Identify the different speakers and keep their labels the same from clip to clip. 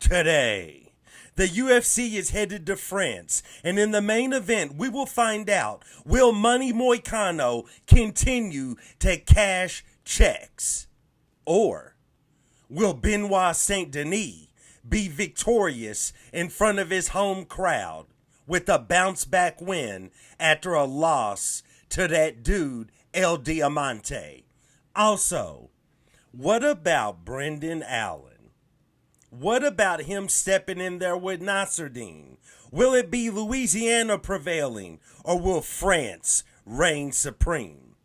Speaker 1: Today, the UFC is headed to France, and in the main event, we will find out, will Money Moicano continue to cash checks? Or will Benoit Saint Denis be victorious in front of his home crowd with a bounce back win after a loss to that dude, El Diamante? Also, what about Brendan Allen? What about him stepping in there with Nasruddin? Will it be Louisiana prevailing, or will France reign supreme?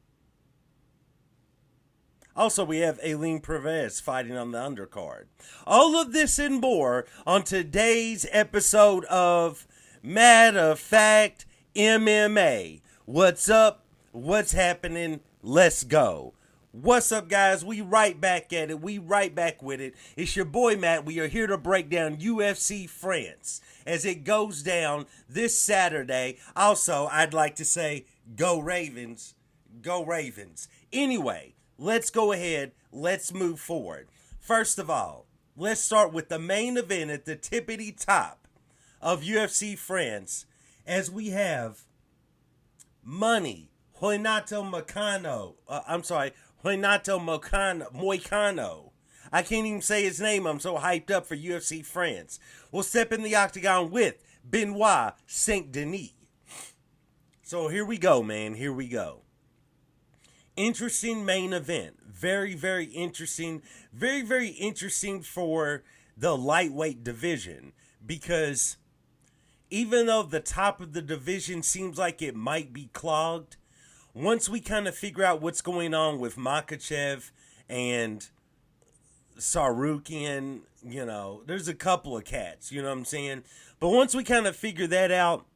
Speaker 1: Also, we have Aileen Perez fighting on the undercard. All of this and more on today's episode of Matter of Fact MMA. What's up? What's happening? Let's go. What's up, guys? We right back at it. We right back with it. It's your boy, Matt. We are here to break down UFC France as it goes down this Saturday. Also, I'd like to say, go Ravens. Go Ravens. Anyway, let's go ahead. Let's move forward. First of all, let's start with the main event at the tippity top of UFC France as we have Renato Moicano. I can't even say his name. I'm so hyped up for UFC France. Will step in the octagon with Benoit Saint Denis. So here we go, man. Here we go. Interesting main event. Very, very interesting. Very, very interesting for the lightweight division. Because even though the top of the division seems like it might be clogged, once we kind of figure out what's going on with Makhachev and Sarukian, there's a couple of cats, you know what I'm saying? But once we kind of figure that out,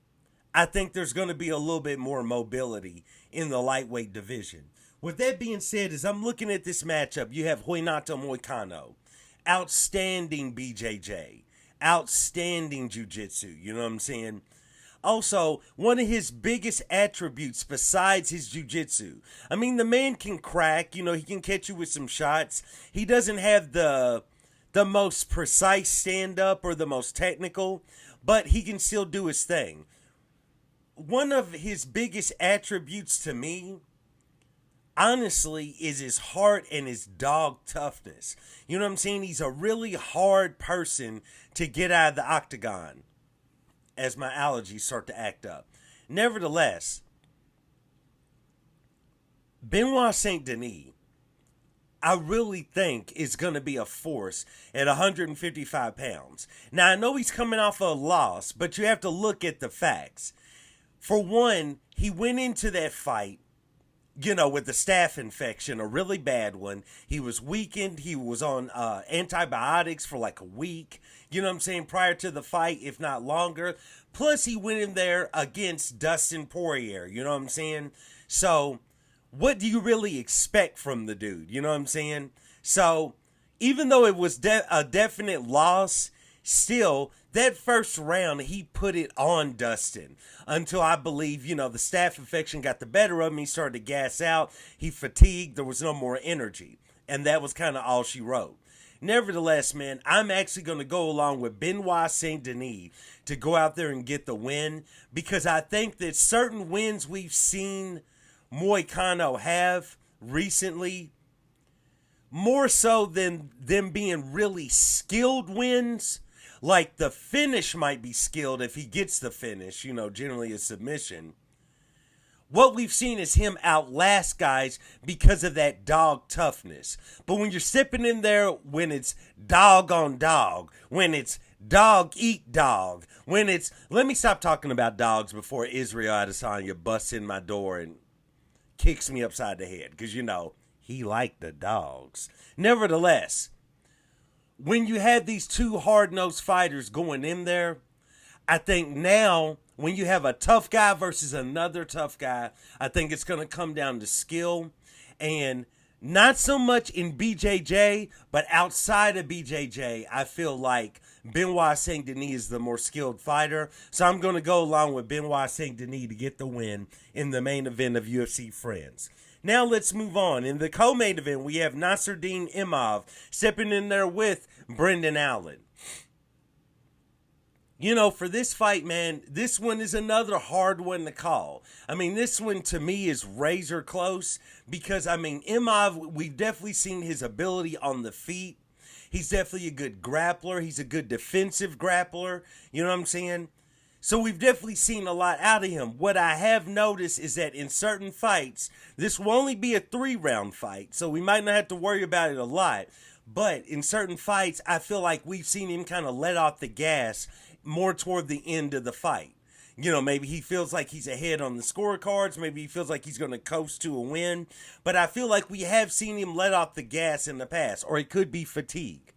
Speaker 1: I think there's going to be a little bit more mobility in the lightweight division. With that being said, as I'm looking at this matchup, you have Renato Moicano, outstanding BJJ, outstanding jiu-jitsu, you know what I'm saying? Also, one of his biggest attributes besides his jiu-jitsu. I mean, the man can crack, he can catch you with some shots. He doesn't have the most precise stand-up or the most technical, but he can still do his thing. One of his biggest attributes to me, honestly, is his heart and his dog toughness. You know what I'm saying? He's a really hard person to get out of the octagon as my allergies start to act up. Nevertheless, Benoit Saint Denis, I really think is going to be a force at 155 pounds. Now, I know he's coming off a loss, but you have to look at the facts. For one, he went into that fight, with the staph infection, a really bad one. He was weakened. He was on antibiotics for like a week, you know what I'm saying, prior to the fight, if not longer. Plus, he went in there against Dustin Poirier, you know what I'm saying? So, what do you really expect from the dude, you know what I'm saying? So, even though it was a definite loss, still, that first round, he put it on Dustin until I believe, the staph infection got the better of him. He started to gas out. He fatigued. There was no more energy. And that was kind of all she wrote. Nevertheless, man, I'm actually going to go along with Benoit Saint Denis to go out there and get the win, because I think that certain wins we've seen Moicano have recently, more so than them being really skilled wins, like the finish might be skilled if he gets the finish, generally a submission. What we've seen is him outlast guys because of that dog toughness. But when you're sipping in there, when it's dog on dog, when it's dog eat dog, when it's, let me stop talking about dogs before Israel Adesanya busts in my door and kicks me upside the head, because he liked the dogs. Nevertheless, when you have these two hard-nosed fighters going in there, I think now, when you have a tough guy versus another tough guy, I think it's going to come down to skill. And not so much in BJJ, but outside of BJJ, I feel like Benoit Saint Denis is the more skilled fighter. So I'm going to go along with Benoit Saint Denis to get the win in the main event of UFC France. Now let's move on. In the co-main event, we have Nasruddin Imavov stepping in there with Brendan Allen. For this fight, man, this one is another hard one to call. I mean, this one to me is razor close because, I mean, Imov, we've definitely seen his ability on the feet. He's definitely a good grappler. He's a good defensive grappler. You know what I'm saying? So we've definitely seen a lot out of him. What I have noticed is that in certain fights, this will only be a 3-round fight, so we might not have to worry about it a lot. But in certain fights, I feel like we've seen him kind of let off the gas more toward the end of the fight. Maybe he feels like he's ahead on the scorecards. Maybe he feels like he's going to coast to a win. But I feel like we have seen him let off the gas in the past, or it could be fatigue.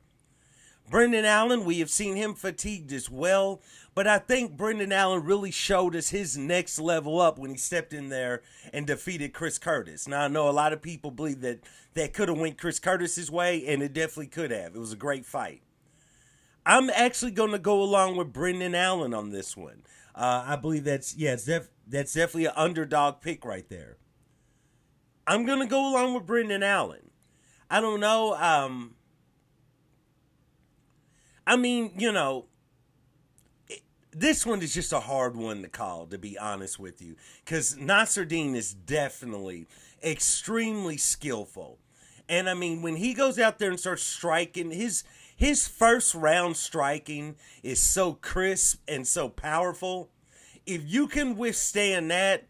Speaker 1: Brendan Allen, we have seen him fatigued as well, but I think Brendan Allen really showed us his next level up when he stepped in there and defeated Chris Curtis. Now, I know a lot of people believe that that could have went Chris Curtis's way, and it definitely could have. It was a great fight. I'm actually going to go along with Brendan Allen on this one. I believe that's definitely an underdog pick right there. I'm going to go along with Brendan Allen. I don't know. This one is just a hard one to call, to be honest with you. Because Nasruddin is definitely extremely skillful. And, I mean, when he goes out there and starts striking, his first round striking is so crisp and so powerful. If you can withstand that,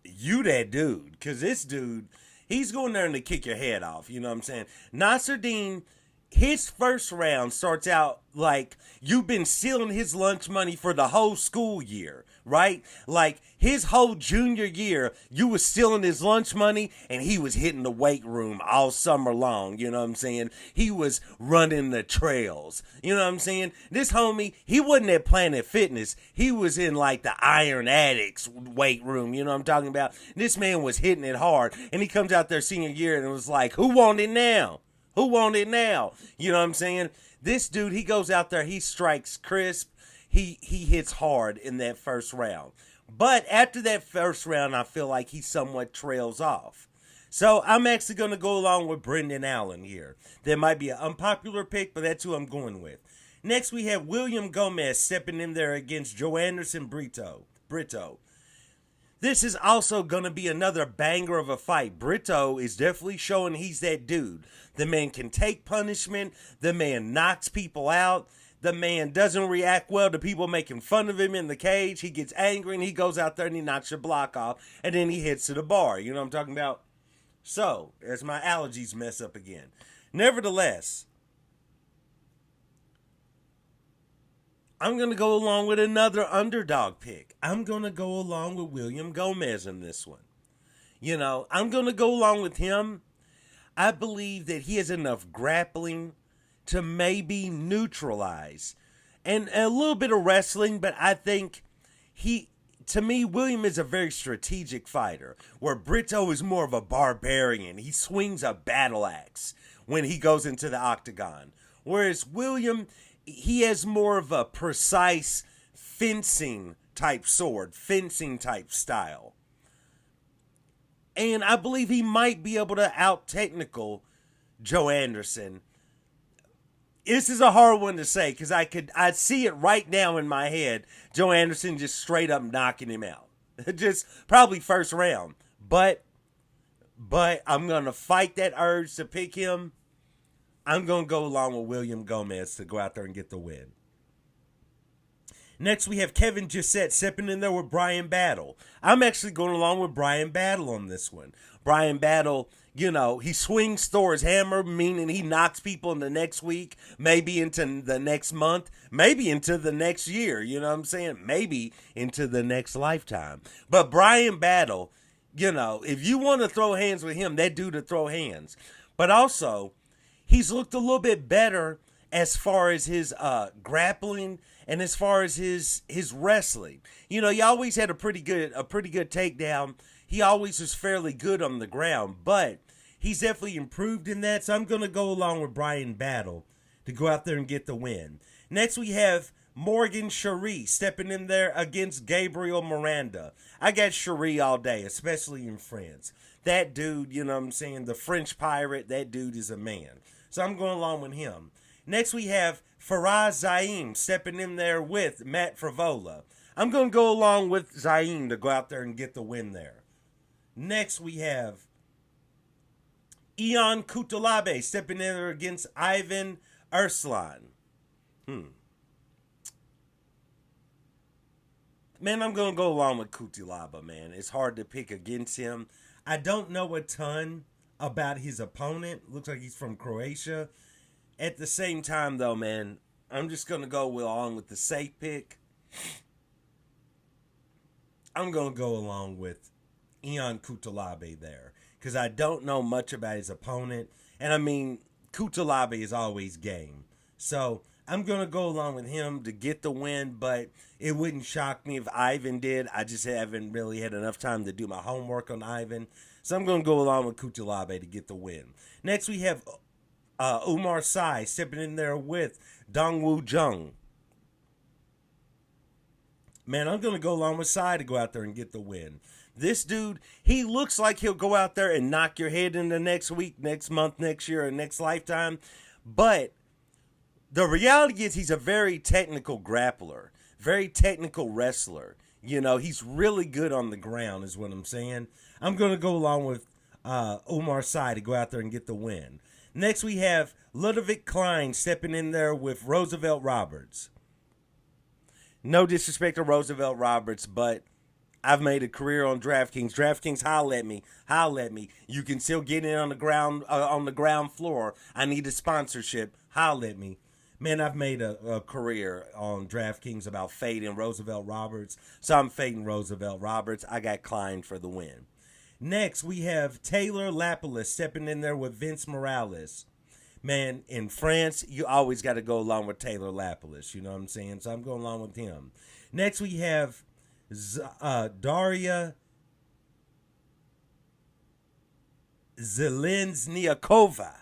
Speaker 1: you that dude. Because this dude, he's going there to kick your head off. You know what I'm saying? Nasruddin, his first round starts out like you've been stealing his lunch money for the whole school year, right? Like his whole junior year, you was stealing his lunch money and he was hitting the weight room all summer long, you know what I'm saying? He was running the trails, you know what I'm saying? This homie, he wasn't at Planet Fitness. He was in like the Iron Addicts weight room, you know what I'm talking about? This man was hitting it hard and he comes out there senior year and it was like, who want it now? Who want it now? You know what I'm saying? This dude, he goes out there, he strikes crisp. He hits hard in that first round. But after that first round, I feel like he somewhat trails off. So I'm actually going to go along with Brendan Allen here. That might be an unpopular pick, but that's who I'm going with. Next, we have William Gomez stepping in there against Joanderson Brito. This is also going to be another banger of a fight. Brito is definitely showing he's that dude. The man can take punishment. The man knocks people out. The man doesn't react well to people making fun of him in the cage. He gets angry and he goes out there and he knocks your block off. And then he hits to the bar. You know what I'm talking about? So, as my allergies mess up again. Nevertheless, I'm going to go along with another underdog pick. I'm going to go along with William Gomez in this one. I'm going to go along with him. I believe that he has enough grappling to maybe neutralize. And a little bit of wrestling, but I think to me, William is a very strategic fighter, where Brito is more of a barbarian. He swings a battle axe when he goes into the octagon. Whereas William, he has more of a precise fencing type sword, fencing type style. And I believe he might be able to out-technical Joe Anderson. This is a hard one to say because I see it right now in my head. Joe Anderson just straight up knocking him out. Just probably first round. But I'm going to fight that urge to pick him. I'm going to go along with William Gomez to go out there and get the win. Next, we have Kevin Gisette stepping in there with Brian Battle. I'm actually going along with Brian Battle on this one. Brian Battle, he swings Thor's hammer, meaning he knocks people in the next week, maybe into the next month, maybe into the next year, you know what I'm saying? Maybe into the next lifetime. But Brian Battle, if you want to throw hands with him, that dude to throw hands. But also, he's looked a little bit better as far as his grappling and as far as his wrestling. He always had a pretty good takedown. He always was fairly good on the ground, but he's definitely improved in that. So I'm going to go along with Brian Battle to go out there and get the win. Next, we have Morgan Cherie stepping in there against Gabriel Miranda. I got Cherie all day, especially in France. That dude, you know what I'm saying, the French pirate, that dude is a man. So I'm going along with him. Next, we have Faraz Zaim stepping in there with Matt Frivola. I'm going to go along with Zaim to go out there and get the win there. Next, we have Ion Kutulabe stepping in there against Ivan Arslan. Man, I'm going to go along with Kutulaba, man. It's hard to pick against him. I don't know a ton about his opponent. Looks like he's from Croatia. At the same time, though, man, I'm just going to go along with the safe pick. I'm going to go along with Ion Kutulabe there because I don't know much about his opponent. And, I mean, Kutulabe is always game. So, I'm going to go along with him to get the win, but it wouldn't shock me if Ivan did. I just haven't really had enough time to do my homework on Ivan. So I'm going to go along with Kutulabe to get the win. Next, we have Umar Sai stepping in there with Dongwoo Jung. Man, I'm going to go along with Sai to go out there and get the win. This dude, he looks like he'll go out there and knock your head in the next week, next month, next year, or next lifetime. But the reality is he's a very technical grappler, very technical wrestler. You know, he's really good on the ground is what I'm saying. I'm going to go along with Umar Sai to go out there and get the win. Next, we have Ludovic Klein stepping in there with Roosevelt Roberts. No disrespect to Roosevelt Roberts, but I've made a career on DraftKings. DraftKings, holla at me. Holla at me. You can still get in on the ground floor. I need a sponsorship. Holla at me. Man, I've made a career on DraftKings about fading Roosevelt Roberts. So I'm fading Roosevelt Roberts. I got Klein for the win. Next, we have Taylor Lapalus stepping in there with Vince Morales. Man, in France, you always got to go along with Taylor Lapalus. You know what I'm saying? So I'm going along with him. Next, we have Daria Zelensniakova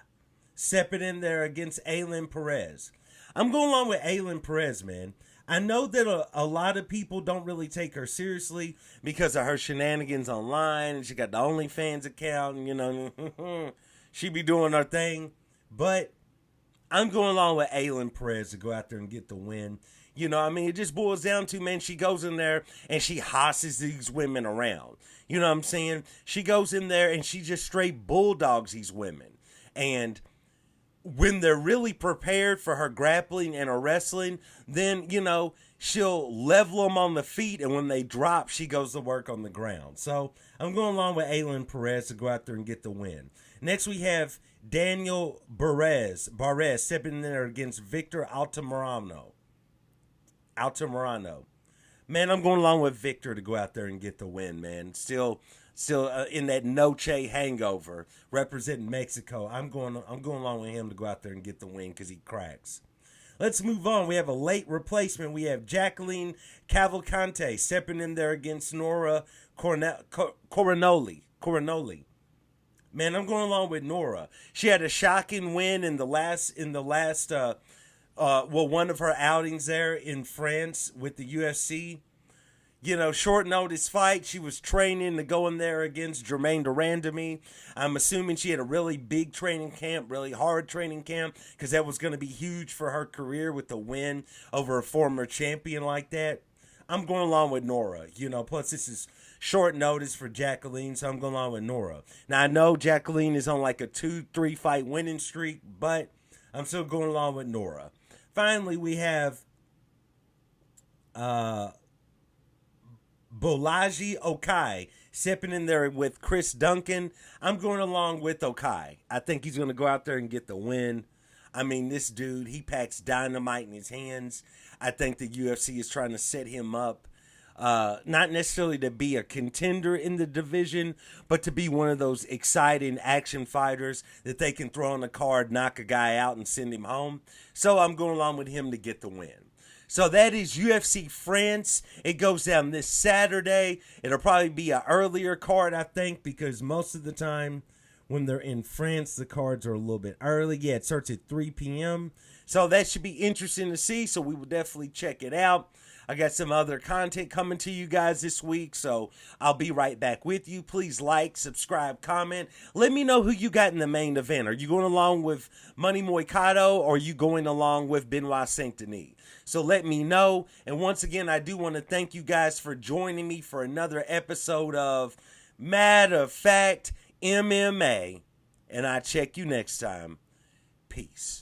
Speaker 1: stepping in there against Aylin Perez. I'm going along with Aylin Perez, man. I know that a lot of people don't really take her seriously because of her shenanigans online. And she got the OnlyFans account, and, you know, she be doing her thing. But I'm going along with Aylin Perez to go out there and get the win. You know, I mean, it just boils down to, man, she goes in there and she hosses these women around. You know what I'm saying? She goes in there and she just straight bulldogs these women. And when they're really prepared for her grappling and her wrestling, then, you know, she'll level them on the feet. And when they drop, she goes to work on the ground. So I'm going along with Aylin Perez to go out there and get the win. Next, we have Daniel Barres stepping in there against Victor Altamirano. Man, I'm going along with Victor to go out there and get the win, man. Still in that Noche hangover, representing Mexico. I'm going along with him to go out there and get the win because he cracks. Let's move on. We have a late replacement. We have Jacqueline Cavalcante stepping in there against Nora Coronoli. Man, I'm going along with Nora. She had a shocking win in the last one of her outings there in France with the UFC. You know, short notice fight. She was training to go in there against Jermaine Durandamy. I'm assuming she had a really big training camp, really hard training camp, because that was going to be huge for her career with the win over a former champion like that. I'm going along with Nora. You know, plus this is short notice for Jacqueline, so I'm going along with Nora. Now, I know Jacqueline is on like a 2-3 fight winning streak, but I'm still going along with Nora. Finally, we have Bolaji Okai stepping in there with Chris Duncan. I'm going along with Okai. I think he's going to go out there and get the win. I mean, this dude, he packs dynamite in his hands. I think the UFC is trying to set him up, not necessarily to be a contender in the division, but to be one of those exciting action fighters that they can throw on the card, knock a guy out, and send him home. So I'm going along with him to get the win. So that is UFC France. It goes down this Saturday. It'll probably be an earlier card, I think, because most of the time when they're in France, the cards are a little bit early. Yeah, it starts at 3 p.m. So that should be interesting to see. So we will definitely check it out. I got some other content coming to you guys this week, so I'll be right back with you. Please like, subscribe, comment. Let me know who you got in the main event. Are you going along with Money Moicano, or are you going along with Benoit Saint Denis? So let me know. And once again, I do want to thank you guys for joining me for another episode of Matter of Fact MMA. And I'll check you next time. Peace.